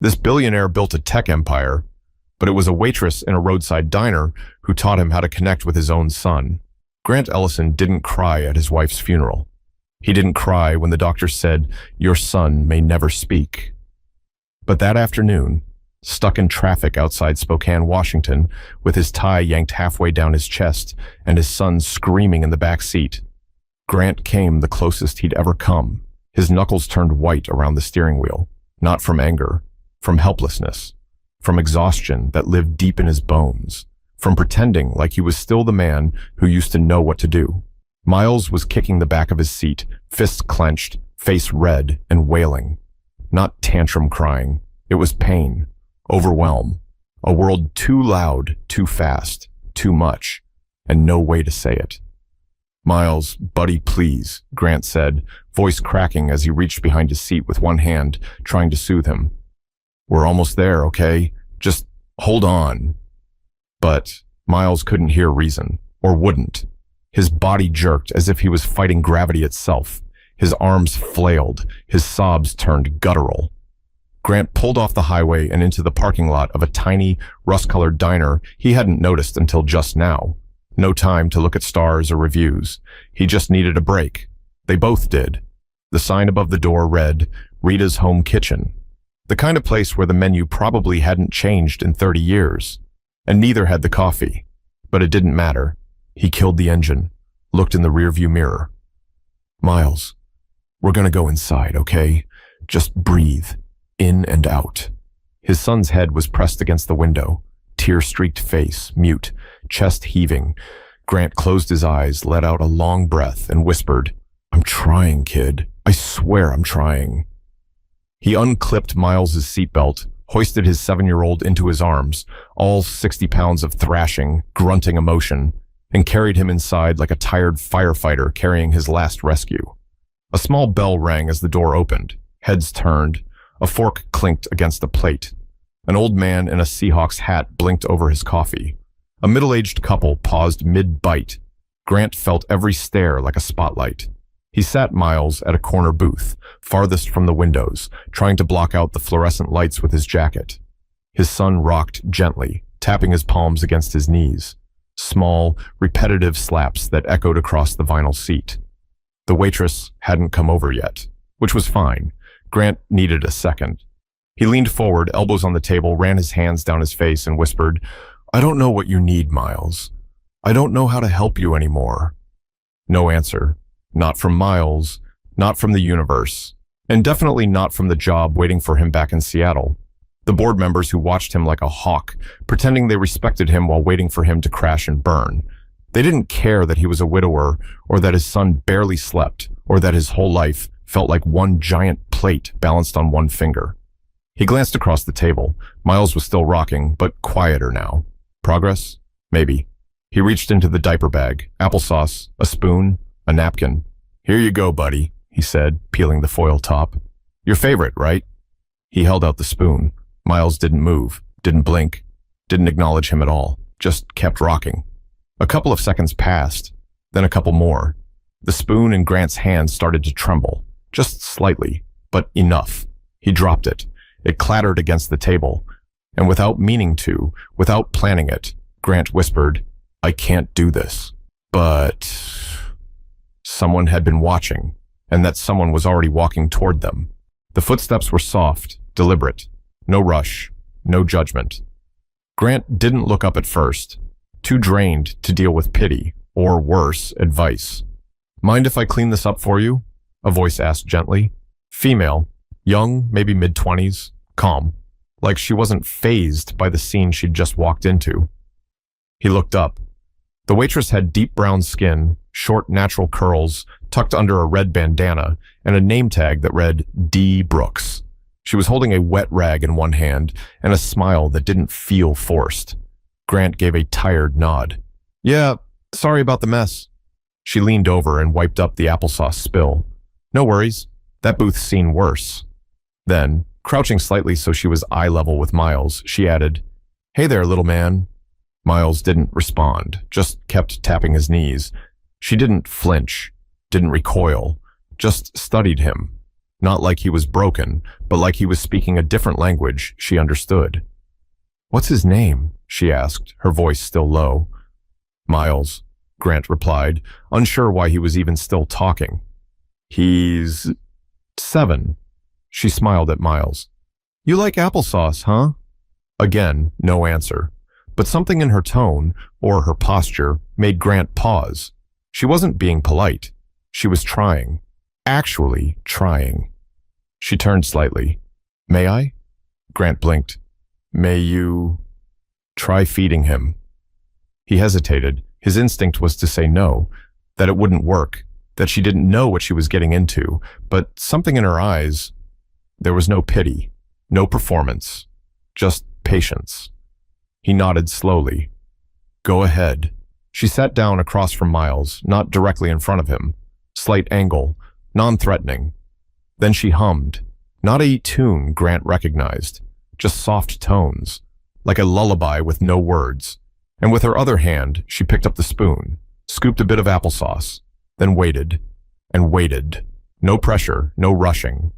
This billionaire built a tech empire, but it was a waitress in a roadside diner who taught him how to connect with his own son. Grant Ellison didn't cry at his wife's funeral. He didn't cry when the doctor said, "Your son may never speak." But that afternoon, stuck in traffic outside Spokane, Washington, with his tie yanked halfway down his chest and his son screaming in the back seat, Grant came the closest he'd ever come. His knuckles turned white around the steering wheel, not from anger, from helplessness, from exhaustion that lived deep in his bones, from pretending like he was still the man who used to know what to do. Miles was kicking the back of his seat, fists clenched, face red and wailing. Not tantrum crying. It was pain, overwhelm, a world too loud, too fast, too much, and no way to say it. "Miles, buddy, please," Grant said, voice cracking as he reached behind his seat with one hand, trying to soothe him. "We're almost there, okay? Just hold on." But Miles couldn't hear reason, or wouldn't. His body jerked as if he was fighting gravity itself. His arms flailed, his sobs turned guttural. Grant pulled off the highway and into the parking lot of a tiny, rust-colored diner he hadn't noticed until just now. No time to look at stars or reviews. He just needed a break. They both did. The sign above the door read, "Rita's Home Kitchen." The kind of place where the menu probably hadn't changed in 30 years. And neither had the coffee. But it didn't matter. He killed the engine, looked in the rearview mirror. "Miles, we're gonna go inside, okay? Just breathe, in and out." His son's head was pressed against the window, tear-streaked face, mute, chest heaving. Grant closed his eyes, let out a long breath, and whispered, "I'm trying, kid. I swear I'm trying." He unclipped Miles's seatbelt, hoisted his 7-year-old into his arms, all 60 pounds of thrashing, grunting emotion, and carried him inside like a tired firefighter carrying his last rescue. A small bell rang as the door opened. Heads turned. A fork clinked against a plate. An old man in a Seahawks hat blinked over his coffee. A middle-aged couple paused mid-bite. Grant felt every stare like a spotlight. He sat Miles at a corner booth, farthest from the windows, trying to block out the fluorescent lights with his jacket. His son rocked gently, tapping his palms against his knees. Small, repetitive slaps that echoed across the vinyl seat. The waitress hadn't come over yet, which was fine. Grant needed a second. He leaned forward, elbows on the table, ran his hands down his face, and whispered, "I don't know what you need, Miles. I don't know how to help you anymore." No answer. Not from Miles, not from the universe, and definitely not from the job waiting for him back in Seattle. The board members who watched him like a hawk, pretending they respected him while waiting for him to crash and burn. They didn't care that he was a widower, or that his son barely slept, or that his whole life felt like one giant plate balanced on one finger. He glanced across the table. Miles was still rocking, but quieter now. Progress? Maybe. He reached into the diaper bag. Applesauce, a spoon, a napkin. "Here you go, buddy," he said, peeling the foil top. "Your favorite, right?" He held out the spoon. Miles didn't move, didn't blink, didn't acknowledge him at all, just kept rocking. A couple of seconds passed, then a couple more. The spoon in Grant's hand started to tremble, just slightly, but enough. He dropped it. It clattered against the table, and without meaning to, without planning it, Grant whispered, "I can't do this." But someone had been watching, and that someone was already walking toward them. The footsteps were soft, deliberate. No rush, no judgment. Grant didn't look up at first, too drained to deal with pity, or worse, advice. "Mind if I clean this up for you?" a voice asked gently. Female, young, maybe mid-20s, calm, like she wasn't fazed by the scene she'd just walked into. He looked up. The waitress had deep brown skin, short natural curls, tucked under a red bandana, and a name tag that read D. Brooks. She was holding a wet rag in one hand and a smile that didn't feel forced. Grant gave a tired nod. "Yeah, sorry about the mess." She leaned over and wiped up the applesauce spill. "No worries. That booth's seen worse." Then, crouching slightly so she was eye level with Miles, she added, "Hey there, little man." Miles didn't respond, just kept tapping his knees. She didn't flinch, didn't recoil, just studied him. Not like he was broken, but like he was speaking a different language she understood. "What's his name?" she asked, her voice still low. "Miles," Grant replied, unsure why he was even still talking. "He's 7. She smiled at Miles. "You like applesauce, huh?" Again, no answer. But something in her tone, or her posture, made Grant pause. She wasn't being polite. She was trying. Actually trying. She turned slightly. "May I?" Grant blinked. "May you?" "Try feeding him." He hesitated. His instinct was to say no, that it wouldn't work, that she didn't know what she was getting into, but something in her eyes. There was no pity, no performance, just patience. He nodded slowly. "Go ahead." She sat down across from Miles, not directly in front of him. Slight angle, non-threatening. Then she hummed. Not a tune Grant recognized, just soft tones, like a lullaby with no words. And with her other hand, she picked up the spoon, scooped a bit of applesauce, then waited, and waited. No pressure, no rushing.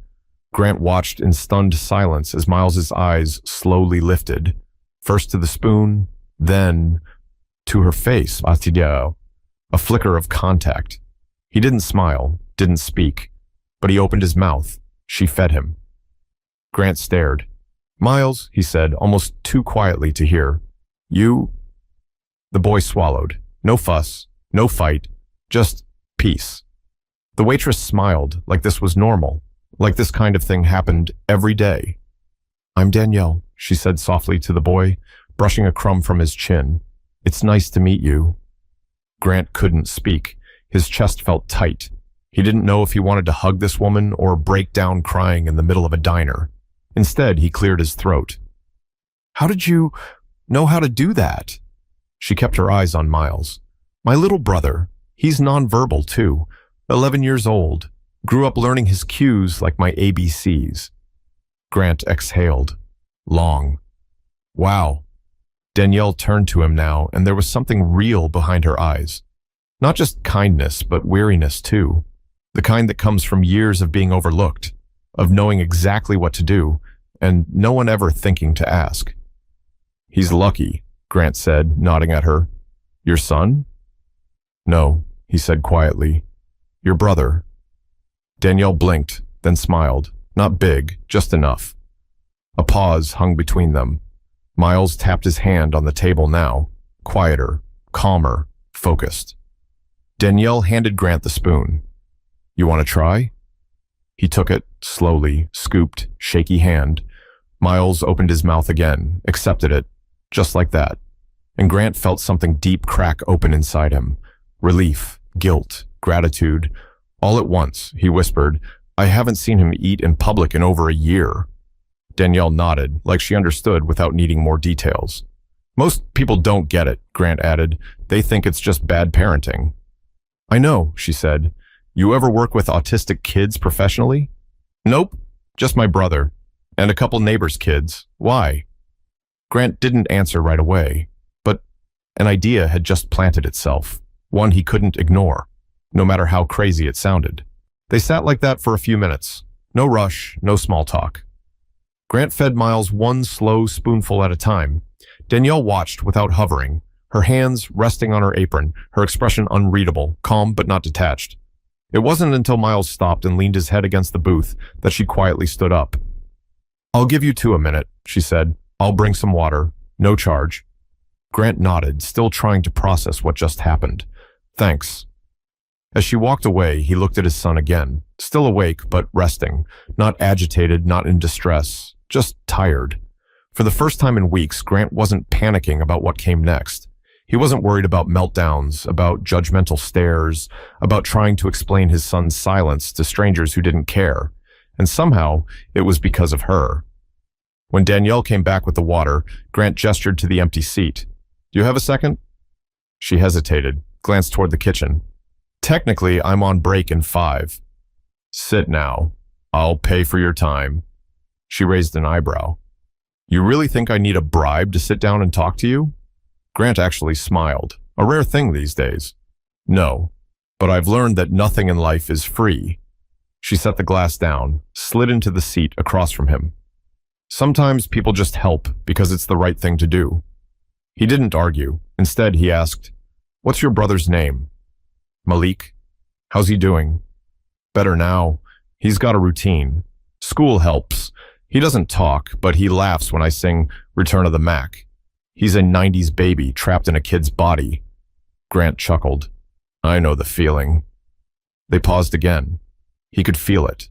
Grant watched in stunned silence as Miles's eyes slowly lifted, first to the spoon, then to her face, a flicker of contact. He didn't smile, didn't speak, but he opened his mouth. She fed him. Grant stared. "Miles," he said, almost too quietly to hear. "You?" The boy swallowed. No fuss, no fight, just peace. The waitress smiled, like this was normal, like this kind of thing happened every day. "I'm Danielle," she said softly to the boy, brushing a crumb from his chin. "It's nice to meet you." Grant couldn't speak. His chest felt tight. He didn't know if he wanted to hug this woman or break down crying in the middle of a diner. Instead, he cleared his throat. "How did you know how to do that?" She kept her eyes on Miles. "My little brother. He's nonverbal too. 11 years old. Grew up learning his cues like my ABCs. Grant exhaled. Long. "Wow." Danielle turned to him now, and there was something real behind her eyes. Not just kindness, but weariness too. The kind that comes from years of being overlooked, of knowing exactly what to do, and no one ever thinking to ask. "He's lucky," Grant said, nodding at her. "Your son?" "No," he said quietly. "Your brother." Danielle blinked, then smiled. Not big, just enough. A pause hung between them. Miles tapped his hand on the table now, quieter, calmer, focused. Danielle handed Grant the spoon. "You want to try?" He took it, slowly, scooped, shaky hand. Miles opened his mouth again, accepted it, just like that. And Grant felt something deep crack open inside him. Relief, guilt, gratitude. All at once, he whispered, "I haven't seen him eat in public in over a year." Danielle nodded, like she understood without needing more details. "Most people don't get it," Grant added. "They think it's just bad parenting." "I know," she said. "You ever work with autistic kids professionally?" "Nope, just my brother. And a couple neighbors' kids. Why?" Grant didn't answer right away, but an idea had just planted itself, one he couldn't ignore, no matter how crazy it sounded. They sat like that for a few minutes. No rush, no small talk. Grant fed Miles one slow spoonful at a time. Danielle watched without hovering, her hands resting on her apron, her expression unreadable, calm but not detached. It wasn't until Miles stopped and leaned his head against the booth that she quietly stood up. "I'll give you 2 a minute," she said. "I'll bring some water. No charge." Grant nodded, still trying to process what just happened. "Thanks." As she walked away, he looked at his son again, still awake but resting, not agitated, not in distress, just tired. For the first time in weeks, Grant wasn't panicking about what came next. He wasn't worried about meltdowns, about judgmental stares, about trying to explain his son's silence to strangers who didn't care. And somehow, it was because of her. When Danielle came back with the water, Grant gestured to the empty seat. "Do you have a second?" She hesitated, glanced toward the kitchen. "Technically, I'm on break in 5. "Sit now. I'll pay for your time." She raised an eyebrow. "You really think I need a bribe to sit down and talk to you?" Grant actually smiled, a rare thing these days. "No, but I've learned that nothing in life is free." She set the glass down, slid into the seat across from him. Sometimes people just help because it's the right thing to do. He didn't argue. Instead, he asked, "What's your brother's name?" "Malik." "How's he doing?" "Better now. He's got a routine. School helps. He doesn't talk, but he laughs when I sing Return of the Mac. He's a 90s baby trapped in a kid's body." Grant chuckled. "I know the feeling." They paused again. He could feel it.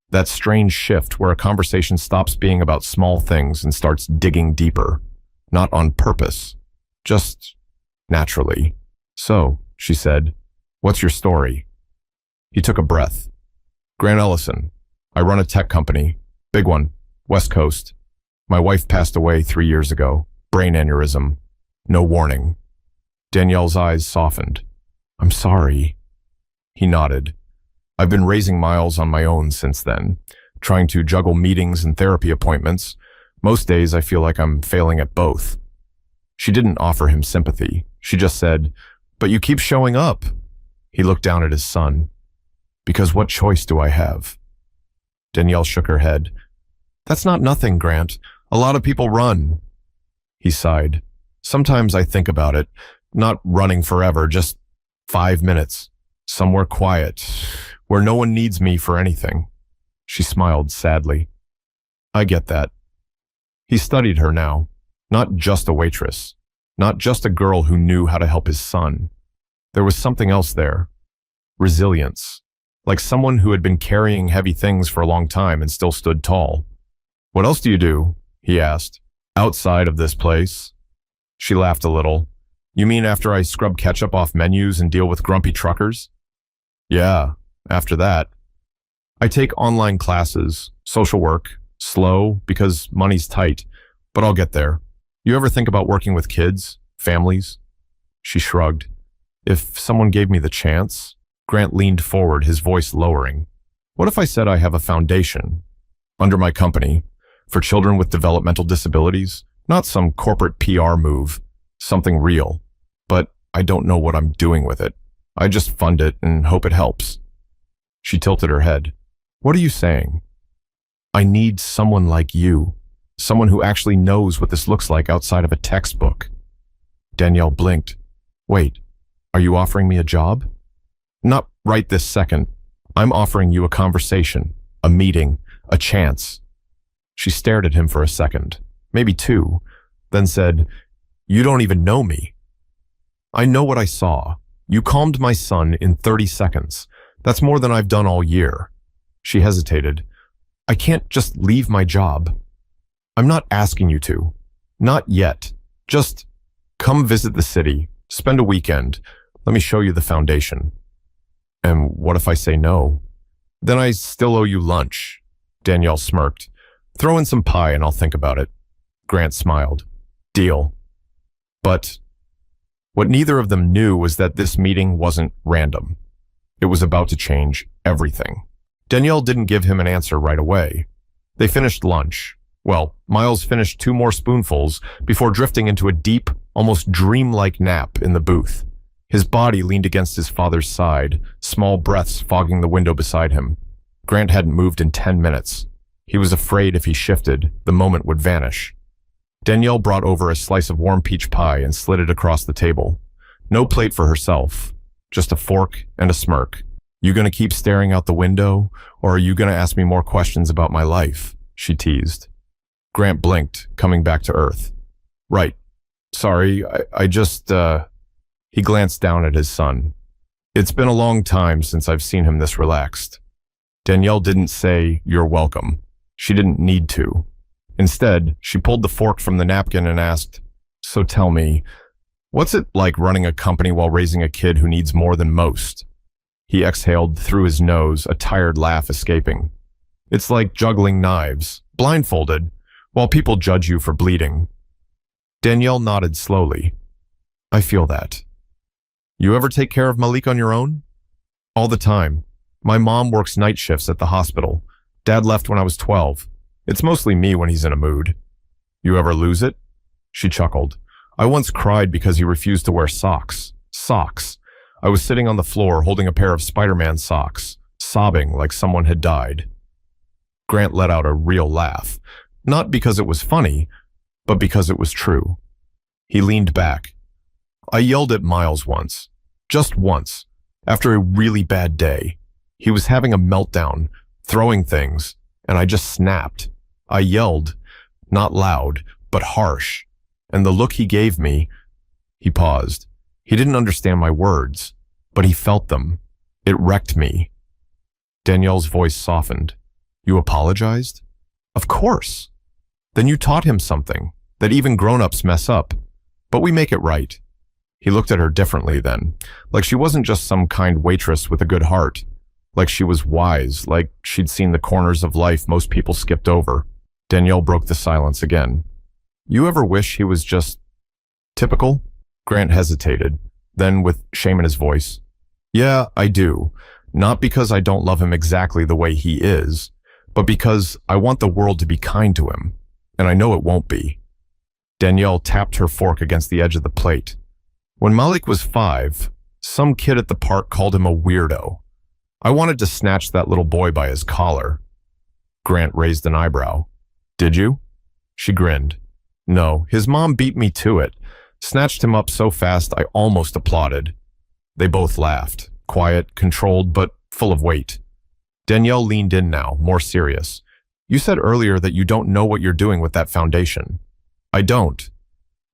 That strange shift where a conversation stops being about small things and starts digging deeper. Not on purpose. Just naturally. "So," she said, "what's your story?" He took a breath. "Grant Ellison. I run a tech company. Big one. West Coast. My wife passed away 3 years ago. Brain aneurysm. No warning." Danielle's eyes softened. "I'm sorry." He nodded. "I've been raising Miles on my own since then, trying to juggle meetings and therapy appointments. Most days I feel like I'm failing at both." She didn't offer him sympathy. She just said, "But you keep showing up." He looked down at his son. "Because what choice do I have?" Danielle shook her head. "That's not nothing, Grant. A lot of people run." He sighed. "Sometimes I think about it. Not running forever, just 5 minutes. Somewhere quiet, where no one needs me for anything." She smiled sadly. "I get that." He studied her now. Not just a waitress. Not just a girl who knew how to help his son. There was something else there. Resilience. Like someone who had been carrying heavy things for a long time and still stood tall. "What else do you do?" he asked. "Outside of this place?" She laughed a little. "You mean after I scrub ketchup off menus and deal with grumpy truckers?" "Yeah, after that. I take online classes, social work, slow because money's tight, but I'll get there. You ever think about working with kids, families?" She shrugged. "If someone gave me the chance." Grant leaned forward, his voice lowering. "What if I said I have a foundation under my company for children with developmental disabilities? Not some corporate PR move, something real. But I don't know what I'm doing with it. I just fund it and hope it helps." She tilted her head. "What are you saying?" "I need someone like you. Someone who actually knows what this looks like outside of a textbook." Danielle blinked. "Wait, are you offering me a job?" "Not right this second. I'm offering you a conversation, a meeting, a chance." She stared at him for a second, maybe 2, then said, "You don't even know me." "I know what I saw. You calmed my son in 30 seconds. That's more than I've done all year." She hesitated. "I can't just leave my job." "I'm not asking you to. Not yet. Just come visit the city. Spend a weekend. Let me show you the foundation." "And what if I say no?" "Then I still owe you lunch." Danielle smirked. "Throw in some pie and I'll think about it." Grant smiled. "Deal." But what neither of them knew was that this meeting wasn't random. It was about to change everything. Danielle didn't give him an answer right away. They finished lunch. Well, Miles finished 2 more spoonfuls before drifting into a deep, almost dreamlike nap in the booth. His body leaned against his father's side, small breaths fogging the window beside him. Grant hadn't moved in 10 minutes. He was afraid if he shifted, the moment would vanish. Danielle brought over a slice of warm peach pie and slid it across the table. No plate for herself, just a fork and a smirk. "You gonna keep staring out the window, or are you gonna ask me more questions about my life?" she teased. Grant blinked, coming back to earth. "Right. Sorry, I just, He glanced down at his son. "It's been a long time since I've seen him this relaxed." Danielle didn't say, "You're welcome." She didn't need to. Instead, she pulled the fork from the napkin and asked, "So tell me, what's it like running a company while raising a kid who needs more than most?" He exhaled through his nose, a tired laugh escaping. "It's like juggling knives, blindfolded, while people judge you for bleeding." Danielle nodded slowly. "I feel that." "You ever take care of Malik on your own?" "All the time. My mom works night shifts at the hospital. Dad left when I was 12. It's mostly me when he's in a mood." "You ever lose it?" She chuckled. "I once cried because he refused to wear socks. Socks. I was sitting on the floor holding a pair of Spider-Man socks. sobbing like someone had died. Grant let out a real laugh, not because it was funny, but because it was true. He leaned back. I yelled at Miles once, just once, after a really bad day. He was having a meltdown, throwing things, and I just snapped. I yelled, not loud, but harsh, and the look he gave me, he paused. He didn't understand my words, but he felt them. It wrecked me. Danielle's voice softened. You apologized? Of course. Then you taught him something that even grown-ups mess up, but we make it right. He looked at her differently then, like she wasn't just some kind waitress with a good heart, like she was wise, like she'd seen the corners of life most people skipped over. Danielle broke the silence again. You ever wish he was just typical? Grant hesitated, then with shame in his voice. Yeah, I do. Not because I don't love him exactly the way he is, but because I want the world to be kind to him, and I know it won't be. Danielle tapped her fork against the edge of the plate. When Malik was 5, some kid at the park called him a weirdo. I wanted to snatch that little boy by his collar. Grant raised an eyebrow. Did you? She grinned. No, his mom beat me to it. Snatched him up so fast I almost applauded. They both laughed, quiet, controlled, but full of weight. Danielle leaned in now, more serious. You said earlier that you don't know what you're doing with that foundation. I don't.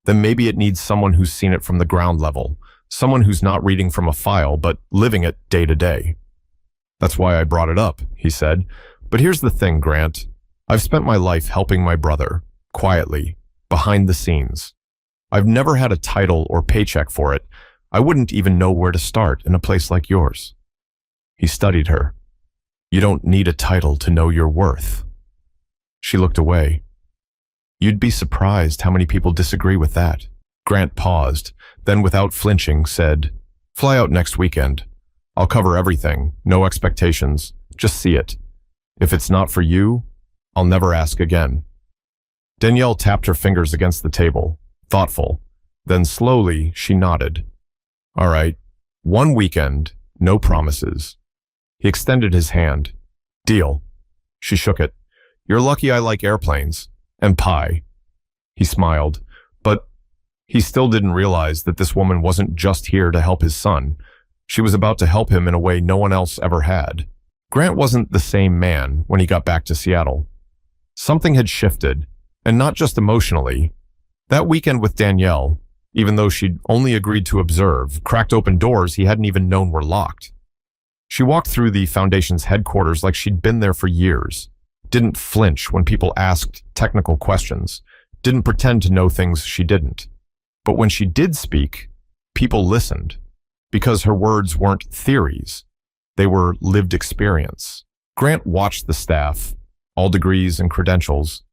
Then maybe it needs someone who's seen it from the ground level, someone who's not reading from a file, but living it day to day. That's why I brought it up, he said. But here's the thing, Grant. I've spent my life helping my brother, quietly, behind the scenes. I've never had a title or paycheck for it. I wouldn't even know where to start in a place like yours. He studied her. You don't need a title to know your worth. She looked away. You'd be surprised how many people disagree with that. Grant paused, then without flinching said, Fly out next weekend. I'll cover everything, no expectations, just see it. If it's not for you, I'll never ask again. Danielle tapped her fingers against the table, thoughtful. Then slowly she nodded. All right, 1 weekend, no promises. He extended his hand. Deal. She shook it. You're lucky I like airplanes. And pie. He smiled, but he still didn't realize that this woman wasn't just here to help his son. She was about to help him in a way no one else ever had. Grant wasn't the same man when he got back to Seattle. Something had shifted, and not just emotionally. That weekend with Danielle, even though she'd only agreed to observe, cracked open doors he hadn't even known were locked. She walked through the foundation's headquarters like she'd been there for years. Didn't flinch when people asked technical questions, didn't pretend to know things she didn't. But when she did speak, people listened, because her words weren't theories, they were lived experience. Grant watched the staff, all degrees and credentials,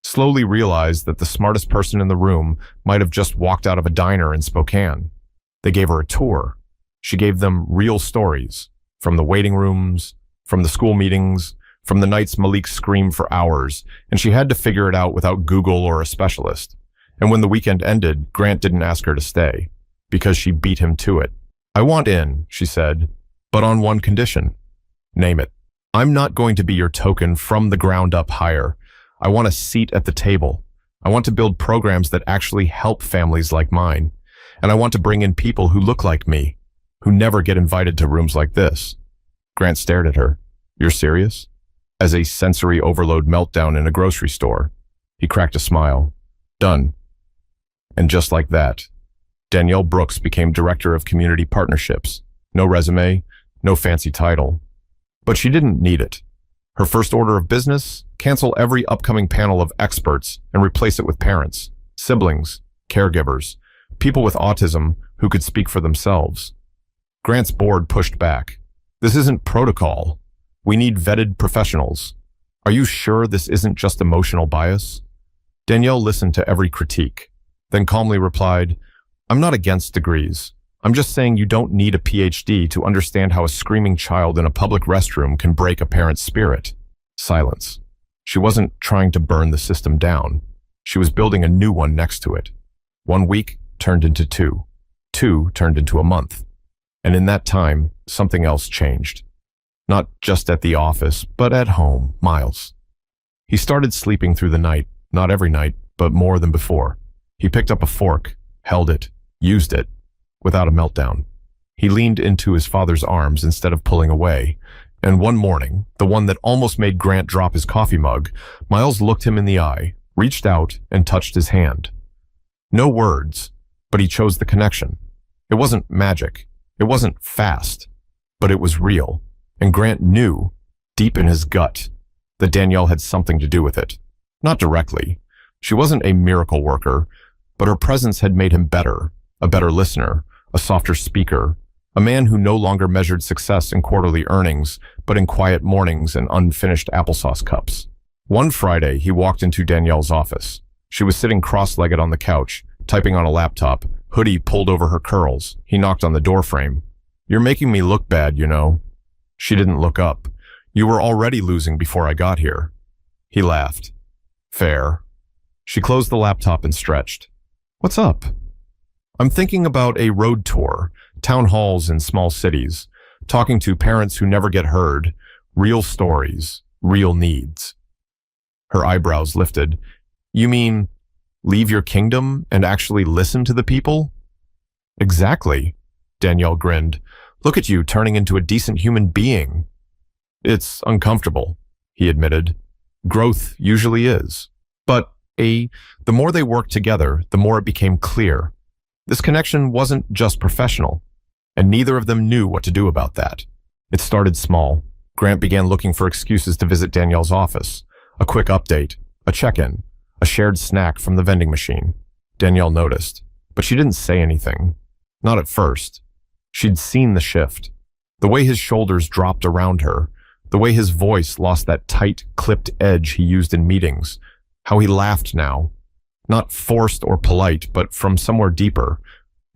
slowly realized that the smartest person in the room might have just walked out of a diner in Spokane. They gave her a tour. She gave them real stories, from the waiting rooms, from the school meetings, from the nights Malik screamed for hours, and she had to figure it out without Google or a specialist. And when the weekend ended, Grant didn't ask her to stay, because she beat him to it. I want in, she said, but on one condition. Name it. I'm not going to be your token from the ground up hire. I want a seat at the table. I want to build programs that actually help families like mine. And I want to bring in people who look like me, who never get invited to rooms like this. Grant stared at her. You're serious? As a sensory overload meltdown in a grocery store. He cracked a smile. Done. And just like that, Danielle Brooks became Director of Community Partnerships. No resume, no fancy title. But she didn't need it. Her first order of business, cancel every upcoming panel of experts and replace it with parents, siblings, caregivers, people with autism who could speak for themselves. Grant's board pushed back. This isn't protocol. We need vetted professionals. Are you sure this isn't just emotional bias? Danielle listened to every critique, then calmly replied, I'm not against degrees. I'm just saying you don't need a PhD to understand how a screaming child in a public restroom can break a parent's spirit. Silence. She wasn't trying to burn the system down. She was building a new one next to it. 1 week turned into 2. 2 turned into a month. And in that time, something else changed. Not just at the office, but at home, Miles. He started sleeping through the night, not every night, but more than before. He picked up a fork, held it, used it, without a meltdown. He leaned into his father's arms instead of pulling away, and one morning, the one that almost made Grant drop his coffee mug, Miles looked him in the eye, reached out, and touched his hand. No words, but he chose the connection. It wasn't magic. It wasn't fast, but it was real, and Grant knew, deep in his gut, that Danielle had something to do with it. Not directly. She wasn't a miracle worker, but her presence had made him better, a better listener, a softer speaker, a man who no longer measured success in quarterly earnings, but in quiet mornings and unfinished applesauce cups. One Friday, he walked into Danielle's office. She was sitting cross-legged on the couch, typing on a laptop, hoodie pulled over her curls. He knocked on the doorframe. "You're making me look bad, you know." She didn't look up. "You were already losing before I got here." He laughed. "Fair." She closed the laptop and stretched. "What's up?" "I'm thinking about a road tour, town halls in small cities, talking to parents who never get heard, real stories, real needs." Her eyebrows lifted. "You mean leave your kingdom and actually listen to the people?" "Exactly," Danielle grinned. "Look at you turning into a decent human being." "It's uncomfortable," he admitted. "Growth usually is." But the more they worked together, the more it became clear. This connection wasn't just professional, and neither of them knew what to do about that. It started small. Grant began looking for excuses to visit Danielle's office. A quick update, a check-in, a shared snack from the vending machine. Danielle noticed, but she didn't say anything. Not at first. She'd seen the shift. The way his shoulders dropped around her, the way his voice lost that tight, clipped edge he used in meetings, how he laughed now. Not forced or polite, but from somewhere deeper.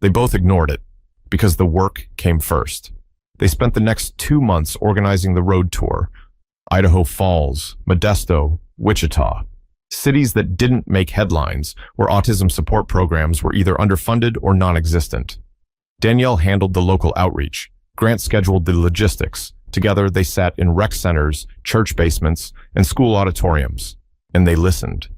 They both ignored it, because the work came first. They spent the next 2 months organizing the road tour. Idaho Falls, Modesto, Wichita. Cities that didn't make headlines, where autism support programs were either underfunded or non-existent. Danielle handled the local outreach. Grant scheduled the logistics. Together, they sat in rec centers, church basements, and school auditoriums. And they listened.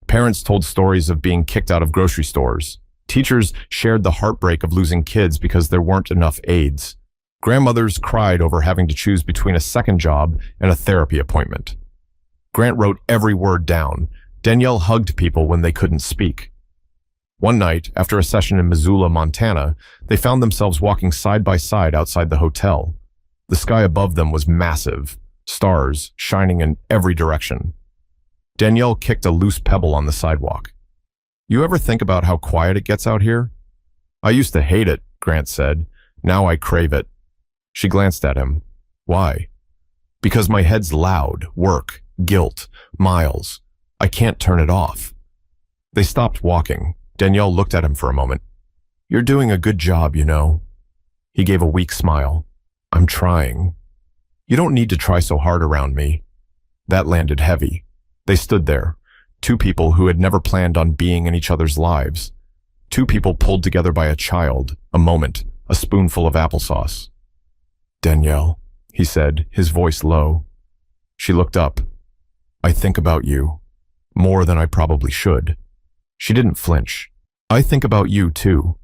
Parents told stories of being kicked out of grocery stores. Teachers shared the heartbreak of losing kids because there weren't enough aides. Grandmothers cried over having to choose between a second job and a therapy appointment. Grant wrote every word down. Danielle hugged people when they couldn't speak. One night, after a session in Missoula, Montana, they found themselves walking side by side outside the hotel. The sky above them was massive, stars shining in every direction. Danielle kicked a loose pebble on the sidewalk. "You ever think about how quiet it gets out here?" "I used to hate it," Grant said. "Now I crave it." She glanced at him. "Why?" "Because my head's loud, work, guilt, Miles. I can't turn it off." They stopped walking. Danielle looked at him for a moment. "You're doing a good job, you know." He gave a weak smile. "I'm trying." "You don't need to try so hard around me." That landed heavy. They stood there, two people who had never planned on being in each other's lives. Two people pulled together by a child, a moment, a spoonful of applesauce. "Danielle," he said, his voice low. She looked up. "I think about you, more than I probably should." She didn't flinch. "I think about you, too."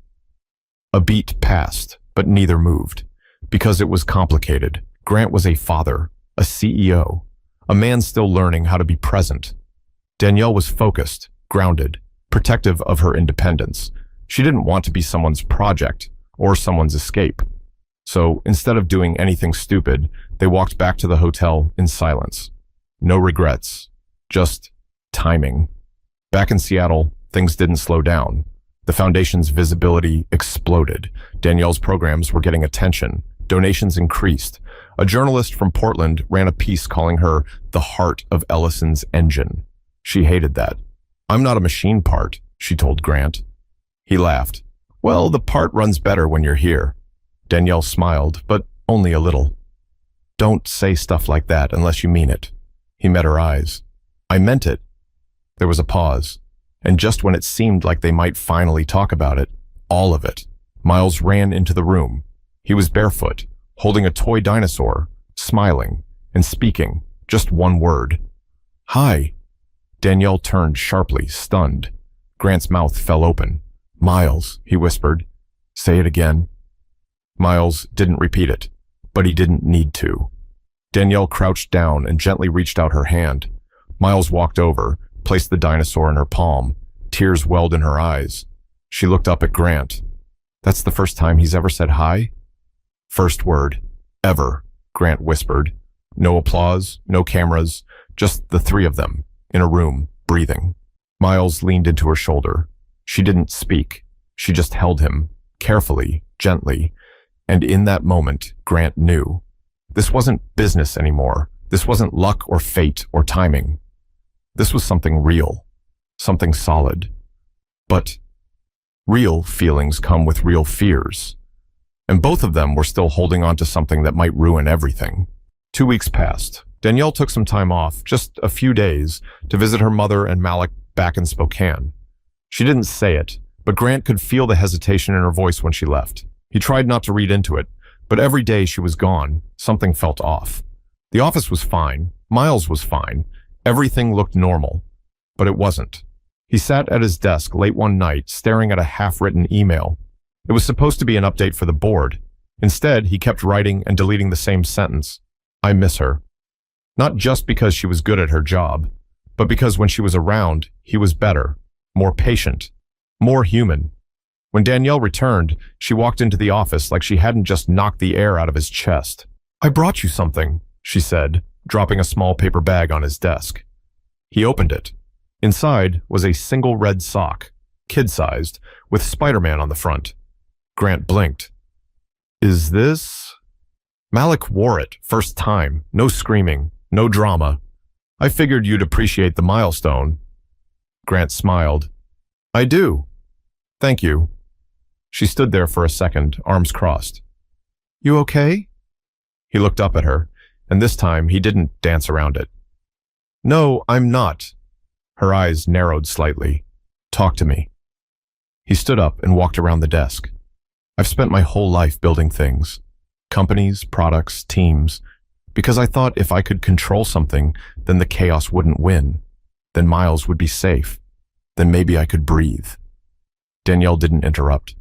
A beat passed, but neither moved. Because it was complicated. Grant was a father, a CEO, a man still learning how to be present. Danielle was focused, grounded, protective of her independence. She didn't want to be someone's project or someone's escape. So instead of doing anything stupid, they walked back to the hotel in silence. No regrets, just timing. Back in Seattle, things didn't slow down. The foundation's visibility exploded. Danielle's programs were getting attention. Donations increased. A journalist from Portland ran a piece calling her the heart of Ellison's engine. She hated that. "I'm not a machine part," she told Grant. He laughed. "Well, the part runs better when you're here." Danielle smiled, but only a little. "Don't say stuff like that unless you mean it." He met her eyes. "I meant it." There was a pause, and just when it seemed like they might finally talk about it, all of it, Miles ran into the room. He was barefoot, holding a toy dinosaur, smiling, and speaking just one word. "Hi." Danielle turned sharply, stunned. Grant's mouth fell open. "Miles," he whispered. "Say it again." Miles didn't repeat it, but he didn't need to. Danielle crouched down and gently reached out her hand. Miles walked over, placed the dinosaur in her palm. Tears welled in her eyes. She looked up at Grant. "That's the first time he's ever said hi?" "First word. Ever," Grant whispered. No applause, no cameras, just the three of them, in a room, breathing. Miles leaned into her shoulder. She didn't speak. She just held him, carefully, gently. And in that moment, Grant knew. This wasn't business anymore. This wasn't luck or fate or timing. This was something real, something solid. But real feelings come with real fears. And both of them were still holding on to something that might ruin everything. 2 weeks passed. Danielle took some time off, just a few days, to visit her mother and Malik back in Spokane. She didn't say it, but Grant could feel the hesitation in her voice when she left. He tried not to read into it, but every day she was gone, something felt off. The office was fine. Miles was fine. Everything looked normal. But it wasn't. He sat at his desk late one night, staring at a half-written email. It was supposed to be an update for the board. Instead, he kept writing and deleting the same sentence. "I miss her." Not just because she was good at her job, but because when she was around, he was better, more patient, more human. When Danielle returned, she walked into the office like she hadn't just knocked the air out of his chest. "I brought you something," she said, dropping a small paper bag on his desk. He opened it. Inside was a single red sock, kid-sized, with Spider-Man on the front. Grant blinked. "Is this?" Malik wore it, first time, no screaming, no drama. "I figured you'd appreciate the milestone." Grant smiled. "I do. Thank you." She stood there for a second, arms crossed. "You okay?" He looked up at her, and this time he didn't dance around it. "No, I'm not." Her eyes narrowed slightly. "Talk to me." He stood up and walked around the desk. "I've spent my whole life building things. Companies, products, teams. Because I thought if I could control something, then the chaos wouldn't win. Then Miles would be safe. Then maybe I could breathe." Danielle didn't interrupt.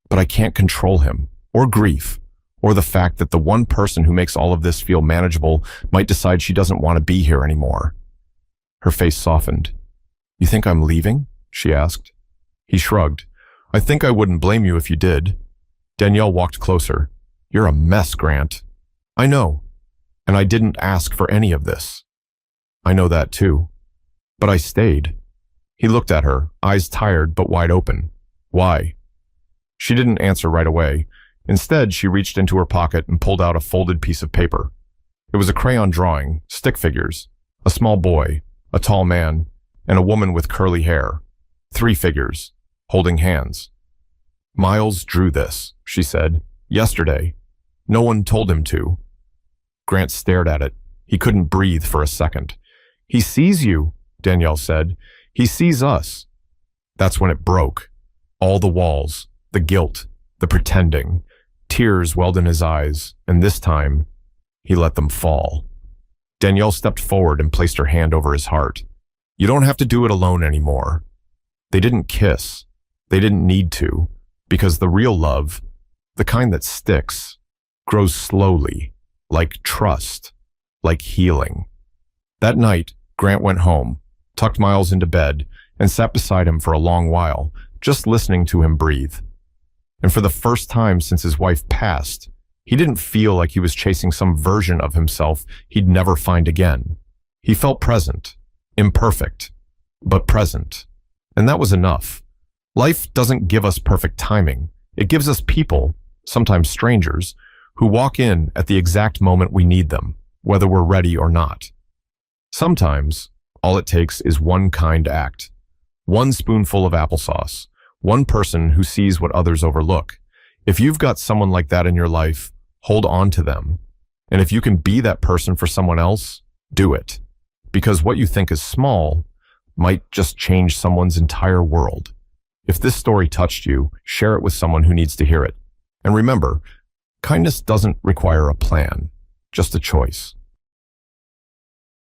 "But I can't control him, or grief, or the fact that the one person who makes all of this feel manageable might decide she doesn't want to be here anymore." Her face softened. "You think I'm leaving?" she asked. He shrugged. "I think I wouldn't blame you if you did." Danielle walked closer. "You're a mess, Grant." "I know. And I didn't ask for any of this." "I know that too. But I stayed." He looked at her, eyes tired but wide open. "Why?" She didn't answer right away. Instead, she reached into her pocket and pulled out a folded piece of paper. It was a crayon drawing, stick figures, a small boy, a tall man, and a woman with curly hair. 3 figures, holding hands. "Miles drew this," she said, "yesterday. No one told him to." Grant stared at it. He couldn't breathe for a second. "He sees you," Danielle said. "He sees us." That's when it broke. All the walls, the guilt, the pretending. Tears welled in his eyes, and this time, he let them fall. Danielle stepped forward and placed her hand over his heart. "You don't have to do it alone anymore." They didn't kiss. They didn't need to, because the real love, the kind that sticks, grows slowly, like trust, like healing. That night, Grant went home, tucked Miles into bed, and sat beside him for a long while, just listening to him breathe. And for the first time since his wife passed, he didn't feel like he was chasing some version of himself he'd never find again. He felt present, imperfect, but present. And that was enough. Life doesn't give us perfect timing. It gives us people, sometimes strangers, who walk in at the exact moment we need them, whether we're ready or not. Sometimes, all it takes is one kind act. One spoonful of applesauce. One person who sees what others overlook. If you've got someone like that in your life, hold on to them. And if you can be that person for someone else, do it. Because what you think is small might just change someone's entire world. If this story touched you, share it with someone who needs to hear it. And remember, kindness doesn't require a plan. just a choice.